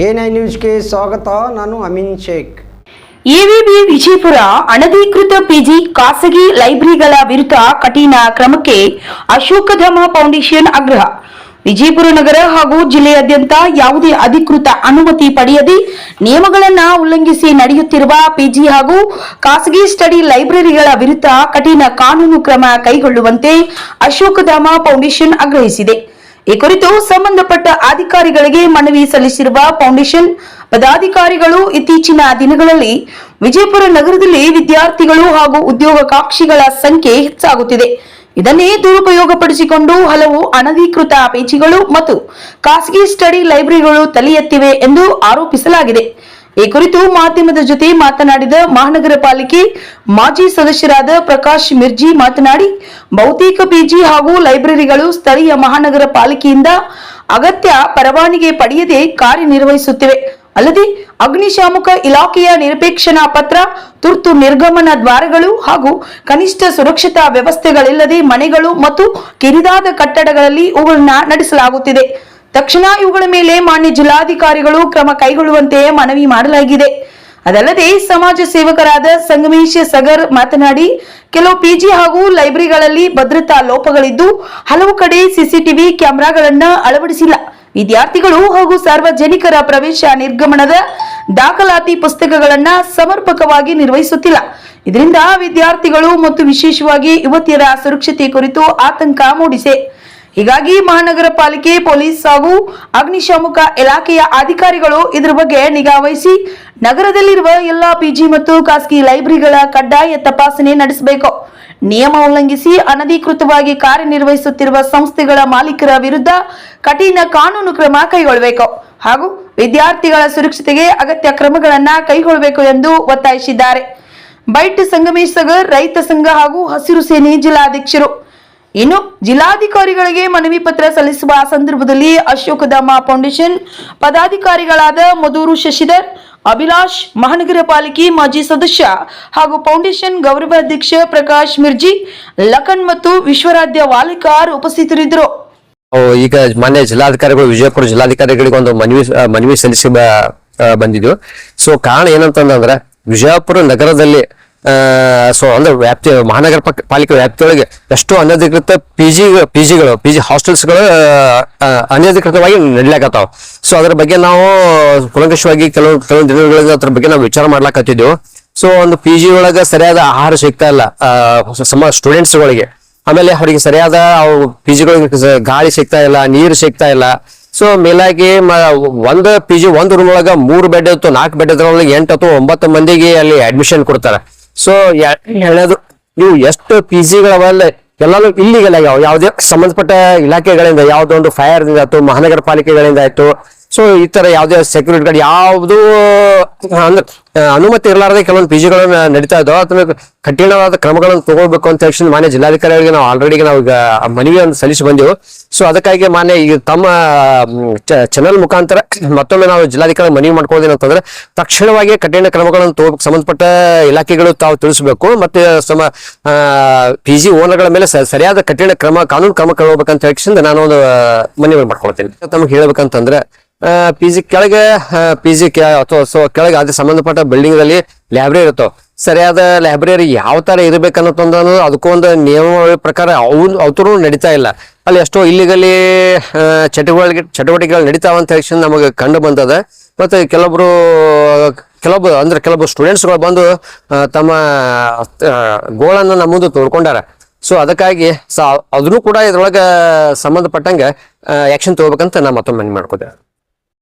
A9 ನ್ಯೂಸ್ಗೆ ಸ್ವಾಗತ. ನಾನು ಅಮೀನ್ ಶೇಖ್. ಎವಿಬಿ ವಿಜಯಪುರ ಅನಧಿಕೃತ ಪಿಜಿ ಖಾಸಗಿ ಲೈಬ್ರರಿಗಳ ವಿರುದ್ಧ ಕಠಿಣ ಕ್ರಮಕ್ಕೆ ಅಶೋಕಧಾಮ ಫೌಂಡೇಶನ್ ಆಗ್ರಹ. ವಿಜಯಪುರ ನಗರ ಹಾಗೂ ಜಿಲ್ಲೆಯಾದ್ಯಂತ ಯಾವುದೇ ಅಧಿಕೃತ ಅನುಮತಿ ಪಡೆಯದೆ ನಿಯಮಗಳನ್ನು ಉಲ್ಲಂಘಿಸಿ ನಡೆಯುತ್ತಿರುವ ಪಿಜಿ ಹಾಗೂ ಖಾಸಗಿ ಸ್ಟಡಿ ಲೈಬ್ರರಿಗಳ ವಿರುದ್ಧ ಕಠಿಣ ಕಾನೂನು ಕ್ರಮ ಕೈಗೊಳ್ಳುವಂತೆ ಅಶೋಕಧಾಮ ಫೌಂಡೇಶನ್ ಆಗ್ರಹಿಸಿದೆ. ಈ ಕುರಿತು ಸಂಬಂಧಪಟ್ಟ ಅಧಿಕಾರಿಗಳಿಗೆ ಮನವಿ ಸಲ್ಲಿಸಿರುವ ಫೌಂಡೇಶನ್ ಪದಾಧಿಕಾರಿಗಳು ಇತ್ತೀಚಿನ ದಿನಗಳಲ್ಲಿ ವಿಜಯಪುರ ನಗರದಲ್ಲಿ ವಿದ್ಯಾರ್ಥಿಗಳು ಹಾಗೂ ಉದ್ಯೋಗಾಕಾಂಕ್ಷಿಗಳ ಸಂಖ್ಯೆ ಹೆಚ್ಚಾಗುತ್ತಿದೆ. ಇದನ್ನೇ ದುರುಪಯೋಗಪಡಿಸಿಕೊಂಡು ಹಲವು ಅನಧಿಕೃತ ಪಿಜಿಗಳು ಮತ್ತು ಖಾಸಗಿ ಸ್ಟಡಿ ಲೈಬ್ರರಿಗಳು ತಲೆ ಎತ್ತಿವೆ ಎಂದು ಆರೋಪಿಸಲಾಗಿದೆ. ಈ ಕುರಿತು ಮಾಧ್ಯಮದ ಜೊತೆ ಮಾತನಾಡಿದ ಮಹಾನಗರ ಪಾಲಿಕೆ ಮಾಜಿ ಸದಸ್ಯರಾದ ಪ್ರಕಾಶ್ ಮಿರ್ಜಿ ಮಾತನಾಡಿ, ಬಹುತೇಕ ಪಿಜಿ ಹಾಗೂ ಲೈಬ್ರರಿಗಳು ಸ್ಥಳೀಯ ಮಹಾನಗರ ಪಾಲಿಕೆಯಿಂದ ಅಗತ್ಯ ಪರವಾನಗಿ ಪಡೆಯದೆ ಕಾರ್ಯನಿರ್ವಹಿಸುತ್ತಿವೆ. ಅಲ್ಲದೆ ಅಗ್ನಿಶಾಮಕ ಇಲಾಖೆಯ ನಿರಪೇಕ್ಷಣಾ ಪತ್ರ, ತುರ್ತು ನಿರ್ಗಮನ ದ್ವಾರಗಳು ಹಾಗೂ ಕನಿಷ್ಠ ಸುರಕ್ಷತಾ ವ್ಯವಸ್ಥೆಗಳಿಲ್ಲದೆ ಮನೆಗಳು ಮತ್ತು ಕಿರಿದಾದ ಕಟ್ಟಡಗಳಲ್ಲಿ ಇವುಗಳನ್ನು ನಡೆಸಲಾಗುತ್ತಿದೆ. ತಕ್ಷಣ ಇವುಗಳ ಮೇಲೆ ಮಾನ್ಯ ಜಿಲ್ಲಾಧಿಕಾರಿಗಳು ಕ್ರಮ ಕೈಗೊಳ್ಳುವಂತೆ ಮನವಿ ಮಾಡಲಾಗಿದೆ. ಅದಲ್ಲದೆ ಸಮಾಜ ಸೇವಕರಾದ ಸಂಗಮೇಶ್ ಸಗರ್ ಮಾತನಾಡಿ, ಕೆಲವು ಪಿಜಿ ಹಾಗೂ ಲೈಬ್ರರಿಗಳಲ್ಲಿ ಭದ್ರತಾ ಲೋಪಗಳಿದ್ದು ಹಲವು ಕಡೆ ಸಿಸಿಟಿವಿ ಕ್ಯಾಮೆರಾಗಳನ್ನು ಅಳವಡಿಸಿಲ್ಲ. ವಿದ್ಯಾರ್ಥಿಗಳು ಹಾಗೂ ಸಾರ್ವಜನಿಕರ ಪ್ರವೇಶ ನಿರ್ಗಮನದ ದಾಖಲಾತಿ ಪುಸ್ತಕಗಳನ್ನು ಸಮರ್ಪಕವಾಗಿ ನಿರ್ವಹಿಸುತ್ತಿಲ್ಲ. ಇದರಿಂದ ವಿದ್ಯಾರ್ಥಿಗಳು ಮತ್ತು ವಿಶೇಷವಾಗಿ ಯುವತಿಯರ ಸುರಕ್ಷತೆ ಕುರಿತು ಆತಂಕ ಮೂಡಿಸಿದೆ. ಹೀಗಾಗಿ ಮಹಾನಗರ ಪಾಲಿಕೆ, ಪೊಲೀಸ್ ಹಾಗೂ ಅಗ್ನಿಶಾಮಕ ಇಲಾಖೆಯ ಅಧಿಕಾರಿಗಳು ಇದರ ಬಗ್ಗೆ ನಿಗಾ ವಹಿಸಿ ನಗರದಲ್ಲಿರುವ ಎಲ್ಲಾ ಪಿಜಿ ಮತ್ತು ಖಾಸಗಿ ಲೈಬ್ರರಿಗಳ ಕಡ್ಡಾಯ ತಪಾಸಣೆ ನಡೆಸಬೇಕು. ನಿಯಮ ಉಲ್ಲಂಘಿಸಿ ಅನಧಿಕೃತವಾಗಿ ಕಾರ್ಯನಿರ್ವಹಿಸುತ್ತಿರುವ ಸಂಸ್ಥೆಗಳ ಮಾಲೀಕರ ವಿರುದ್ಧ ಕಠಿಣ ಕಾನೂನು ಕ್ರಮ ಕೈಗೊಳ್ಳಬೇಕು ಹಾಗೂ ವಿದ್ಯಾರ್ಥಿಗಳ ಸುರಕ್ಷತೆಗೆ ಅಗತ್ಯ ಕ್ರಮಗಳನ್ನು ಕೈಗೊಳ್ಳಬೇಕು ಎಂದು ಒತ್ತಾಯಿಸಿದ್ದಾರೆ. ಬೈಟ್ ಸಂಗಮೇಶ್ ಸಗರ್, ರೈತ ಸಂಘ ಹಾಗೂ ಹಸಿರು ಸೇನೆ ಜಿಲ್ಲಾಧ್ಯಕ್ಷರು. ಇನ್ನು ಜಿಲ್ಲಾಧಿಕಾರಿಗಳಿಗೆ ಮನವಿ ಪತ್ರ ಸಲ್ಲಿಸುವ ಸಂದರ್ಭದಲ್ಲಿ ಅಶೋಕಧಾಮ ಫೌಂಡೇಶನ್ ಪದಾಧಿಕಾರಿಗಳಾದ ಮಧೂರು ಶಶಿಧರ್, ಅಭಿಲಾಷ್, ಮಹಾನಗರ ಪಾಲಿಕೆ ಮಾಜಿ ಸದಸ್ಯ ಹಾಗೂ ಫೌಂಡೇಶನ್ ಗೌರವಾಧ್ಯಕ್ಷ ಪ್ರಕಾಶ್ ಮಿರ್ಜಿ, ಲಖನ್ ಮತ್ತು ವಿಶ್ವರಾಧ್ಯ ವಾಲಿಕಾರ್ ಉಪಸ್ಥಿತರಿದ್ದರು. ಈಗ ಮಾನ್ಯ ಜಿಲ್ಲಾಧಿಕಾರಿಗಳು, ವಿಜಯಪುರ ಜಿಲ್ಲಾಧಿಕಾರಿಗಳಿಗೆ ಒಂದು ಮನವಿ ಸಲ್ಲಿಸಿ ಬಂದಿದ್ವು. ಸೊ ಕಾರಣ ಏನಂತಂದ್ರೆ, ವಿಜಯಪುರ ನಗರದಲ್ಲಿ ಅಂದ್ರೆ ವ್ಯಾಪ್ತಿ ಮಹಾನಗರ ಪಾಲಿಕೆ ವ್ಯಾಪ್ತಿಯೊಳಗೆ ಎಷ್ಟೋ ಅನಧಿಕೃತ ಪಿಜಿ ಹಾಸ್ಟೆಲ್ಸ್ಗಳು ಅನಧಿಕೃತವಾಗಿ ನಡೀಲಾಕತ್ತಾವ. ಸೊ ಅದ್ರ ಬಗ್ಗೆ ನಾವು ಕೂಲಂಕಷವಾಗಿ ಕೆಲವೊಂದು ದಿನಗಳಿಗೆ ಅದ್ರ ಬಗ್ಗೆ ನಾವು ವಿಚಾರ ಮಾಡ್ಲಾಕತ್ತಿದ್ದೆವು. ಸೊ ಒಂದು ಪಿಜಿ ಒಳಗ ಸರಿಯಾದ ಆಹಾರ ಸಿಗ್ತಾ ಇಲ್ಲ ಸ್ಟೂಡೆಂಟ್ಸ್ ಗಳಿಗೆ. ಆಮೇಲೆ ಅವರಿಗೆ ಸರಿಯಾದ ಪಿಜಿಗಳಿಗೆ ಗಾಳಿ ಸಿಗ್ತಾ ಇಲ್ಲ, ನೀರು ಸಿಗ್ತಾ ಇಲ್ಲ. ಸೊ ಮೇಲಾಗಿ ಒಂದು ಪಿಜಿ ಒಂದು ರೂಮ್ ಒಳಗ 3 ಬೆಡ್ ಇತ್ತು, 4 ಬೆಡ್ ಇದ್ರೊಳಗೆ 8 ಅಥವಾ 9 ಮಂದಿಗೆ ಅಲ್ಲಿ ಅಡ್ಮಿಷನ್ ಕೊಡ್ತಾರೆ. ಸೊ ಹೇಳೋದು, ನೀವು ಎಷ್ಟು ಪಿಜಿಗಳವಲ್ಲ ಎಲ್ಲಾನು ಇಲ್ಲಿಗೆಲ್ಲ ಯಾವುದೇ ಸಂಬಂಧಪಟ್ಟ ಇಲಾಖೆಗಳಿಂದ, ಯಾವುದೋ ಒಂದು ಫೈರ್ ದಿಂದ ಆಯ್ತು, ಮಹಾನಗರ ಪಾಲಿಕೆಗಳಿಂದ ಆಯ್ತು, ಸೊ ಈ ತರ ಯಾವುದೇ ಸೆಕ್ಯೂರಿಟಿ ಗಾರ್ಡ್ ಯಾವುದು ಅಂದ್ರೆ ಅನುಮತಿ ಇರಲಾರದೆ ಕೆಲವೊಂದು ಪಿಜಿಗಳನ್ನ ನಡೀತಾ ಇದ್ದಾವೆ. ಅದನ್ನ ಕಠಿಣವಾದ ಕ್ರಮಗಳನ್ನು ತಗೊಳ್ಬೇಕು ಅಂತ ಹೇಳಿ ಮಾನ್ಯ ಜಿಲ್ಲಾಧಿಕಾರಿಗಳಿಗೆ ನಾವು ಆಲ್ರೆಡಿ ಈಗ ಮನವಿಯನ್ನು ಸಲ್ಲಿಸಿ ಬಂದೆವು. ಸೊ ಅದಕ್ಕಾಗಿ ಮಾನ್ಯ ಈಗ ತಮ್ಮ ಚಾನೆಲ್ ಮುಖಾಂತರ ಮತ್ತೊಮ್ಮೆ ನಾವು ಜಿಲ್ಲಾಧಿಕಾರಿ ಮನವಿ ಮಾಡ್ಕೊಳ್ಳೋದೇನಂತಂದ್ರೆ, ತಕ್ಷಣವಾಗಿ ಕಠಿಣ ಕ್ರಮಗಳನ್ನು ತಗೋಬೇಕು, ಸಂಬಂಧಪಟ್ಟ ಇಲಾಖೆಗಳು ತಾವು ತಿಳಿಸಬೇಕು. ಮತ್ತೆ ಪಿಜಿ ಓನರ್ಗಳ ಮೇಲೆ ಸರಿಯಾದ ಕಠಿಣ ಕಾನೂನು ಕ್ರಮ ಕೈಗೊಳ್ಬೇಕಂತ ಹೇಳಿ ನಾನು ಒಂದು ಮನವಿ ಮಾಡ್ಕೊಳ್ತೇನೆ. ತಮಗೆ ಹೇಳ್ಬೇಕಂತಂದ್ರೆ, ಪಿಜಿ ಕೆಳಗೆ ಕೆಳಗೆ ಅದೇ ಸಂಬಂಧಪಟ್ಟ ಬಿಲ್ಡಿಂಗ್ ದಲ್ಲಿ ಲೈಬ್ರರಿ ಇರುತ್ತೋ, ಸರಿಯಾದ ಲೈಬ್ರರಿ ಯಾವ ತರ ಇರಬೇಕನ್ನೋದೊಂದು ಅದಕ್ಕೊಂದು ನಿಯಮಾವಳಿ ಪ್ರಕಾರ ಅವತರೂ ನಡೀತಾ ಇಲ್ಲ. ಅಲ್ಲಿ ಎಷ್ಟೋ ಇಲ್ಲಿಗಲ್ಲಿ ಚಟುವಟಿಕೆಗಳು ನಡೀತಾವ ಅಂತ ಹೇಳಿ ನಮಗೆ ಕಂಡು ಬಂದದ. ಮತ್ತೆ ಕೆಲವೊಬ್ಬರು ಸ್ಟೂಡೆಂಟ್ಸ್ಗಳು ಬಂದು ತಮ್ಮ ಗೋಳನ್ನು ನಮ್ಮ ಮುಂದೆ ತೋರ್ಕೊಂಡಾರ. ಸೊ ಅದಕ್ಕಾಗಿ ಅದನ್ನು ಕೂಡ ಇದ್ರೊಳಗೆ ಸಂಬಂಧಪಟ್ಟಂಗೆ ಆಕ್ಷನ್ ತಗೋಬೇಕಂತ ನಾ ಮತ್ತೊಮ್ಮೆ ಮನವಿ ಮಾಡ್ಕೋದೆ.